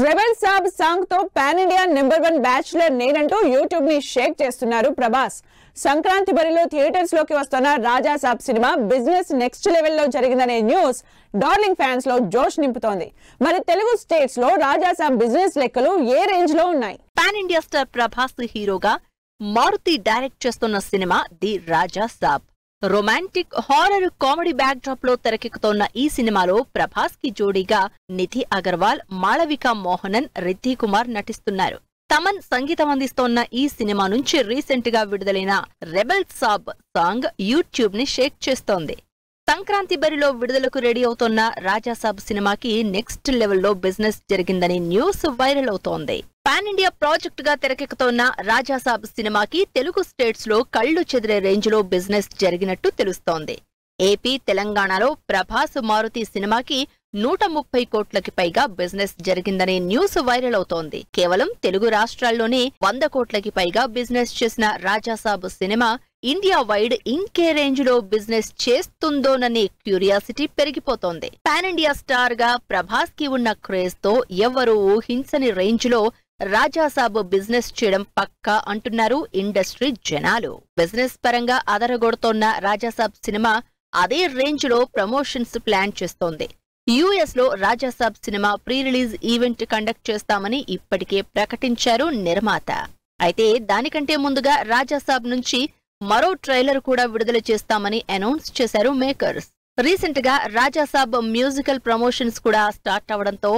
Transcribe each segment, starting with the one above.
Rebel Saab song తో pan India number 1 bachelor నేనంటూ YouTube ని షేక్ చేస్తున్నారు ప్రభాస్. సంక్రాంతి బరిలో థియేటర్స్ లోకి వస్తున్న Raja Saab cinema business next level లో జరిగిందనే న్యూస్ డార్లింగ్ ఫ్యాన్స్ లో జోష్ నింపుతోంది. మరి తెలుగు స్టేట్స్ లో రాజా సాబ్ బిజినెస్ లెక్కలు ఏ రేంజ్ లో ఉన్నాయి? పాన్ ఇండియా స్టార్ ప్రభాస్ హీరోగా మారుతి డైరెక్ట్ చేస్తున్న cinema the Raja Saab. Romantic horror comedy back drop లో తెరకెక్కుతోన్న ఈ సినిమాలో ప్రభాస్ కి జోడీగా నిధి అగర్వాల్, మాళవిక మోహనన్, రిద్ధి కుమార్ నటిస్తున్నారు. తమన్ సంగీతం అందిస్తోన్న ఈ సినిమా నుంచి రీసెంట్ గా విడుదలైన రెబెల్ సాబ్ సాంగ్ యూట్యూబ్ ని షేక్ చేస్తోంది. సంక్రాంతి బరిలో విడుదలకు రెడీ అవుతోన్న రాజాసాబ్ సినిమాకి నెక్స్ట్ లెవెల్లో బిజినెస్ జరిగిందని న్యూస్ వైరల్ అవుతోంది. పాన్ ఇండియా ప్రాజెక్ట్ గా తెరకెక్కుతోన్న రాజాసాబ్ సినిమాకి తెలుగు స్టేట్స్ లో కళ్లు చెదిరే రేంజ్ లో బిజినెస్ జరిగినట్టు తెలుస్తోంది. ఏపీ, తెలంగాణలో ప్రభాస్ మారుతి సినిమాకి 130 కోట్లకి పైగా బిజినెస్ జరిగిందనే న్యూస్ వైరల్ అవుతోంది. కేవలం తెలుగు రాష్ట్రాల్లోనే 100 కోట్లకి పైగా బిజినెస్ చేసిన రాజాసాబ్ సినిమా ఇండియా వైడ్ ఇంకే రేంజ్ లో బిజినెస్ చేస్తుందోననే క్యూరియాసిటీ పెరిగిపోతోంది. పాన్ ఇండియా స్టార్ గా ప్రభాస్ కి ఉన్న క్రేజ్ తో ఎవరూ ఊహించని రేంజ్ లో రాజాసాబ్ బిజినెస్ చేయడం పక్కా అంటున్నారు ఇండస్ట్రీ జనాలు. బిజినెస్ పరంగా అదరగొడుతోన్న రాజాసాబ్ సినిమా అదే రేంజ్ లో ప్రమోషన్స్ ప్లాన్ చేస్తోంది. యుఎస్ లో రాజాసాబ్ సినిమా ప్రీ రిలీజ్ ఈవెంట్ కండక్ట్ చేస్తామని ఇప్పటికే ప్రకటించారు నిర్మాత. అయితే దానికంటే ముందుగా రాజాసాబ్ నుంచి మరో ట్రైలర్ కూడా విడుదల చేస్తామని అనౌన్స్ చేశారు మేకర్స్. రీసెంట్ గా రాజాసాబ్ మ్యూజికల్ ప్రమోషన్స్ కూడా స్టార్ట్ అవడంతో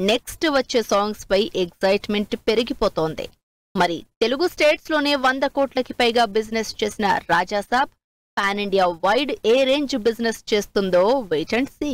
నెక్స్ట్ వచ్చే సాంగ్స్ పై ఎక్సైట్మెంట్ పెరిగిపోతోంది. మరి తెలుగు స్టేట్స్ లోనే 100 కోట్లకి పైగా బిజినెస్ చేసిన రాజాసాబ్ పాన్ ఇండియా వైడ్ ఏ రేంజ్ బిజినెస్ చేస్తుందో వెయిట్ అండ్ సీ.